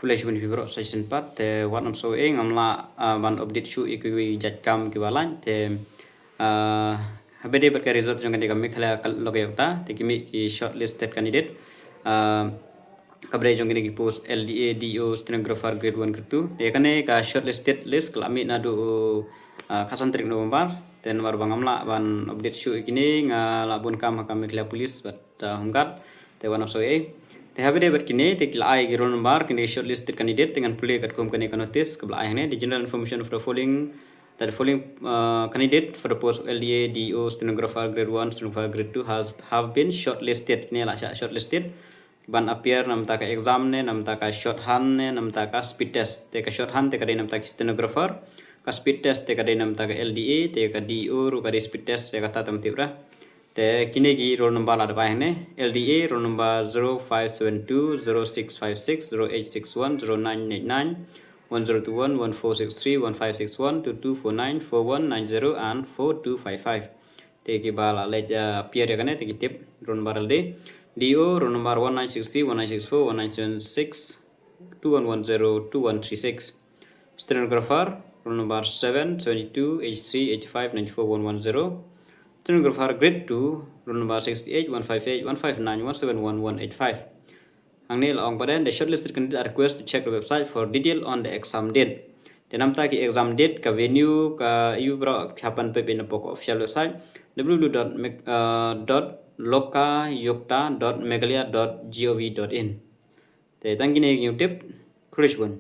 College when we session part te wat nam so eng amla ban update shu ikui jatkam ki walan te habede bat ka result jong ka Meghalaya Lokayukta te kimi ki shortlisted candidate kabre jong ki post LDA DO stenographer grade 1 kertu te kane ka shortlisted list klami na do khasan trik November te nomor bangamla ban update shu ikini ngalabun kam Meghalaya police bat humgat te one of so te habide bat kini te klai ki roll number kini shortlisted candidate dengan play kat kom kani notice ke belai ne the general information of the following candidate for the post of LDA DO stenographer grade 1 stenographer grade 2 have been shortlisted ni la shortlisted ban appear nam ta ka exam ne nam ta ka shorthand ne nam ta ka speed test te ka shorthand te ka nam ta ka stenographer ka speed test te ka nam ta ka LDA te ka DO ru ka speed test te ka ta tam tibra te kini ki roll number la ba ne LDA roll number 0572 0656 0861 0989 1021 1463 1561 2249 4190 and 4255 te ki bala le appear ya kane te ki tip roll number le DO roll number 1963 1964 1976 2110 2136 stenographer roll number 7 72 83 85 94 110 stenographer grade 2 roll number 68 158 159 171 185 ang nil ong paden the shortlisted candidate are request to check the website for detail on the exam date tenam ta ki exam date ka venue ka you bro happen pe in pok official website www.lokayukta.meghalaya.gov.in te tangine yung tip Krishbun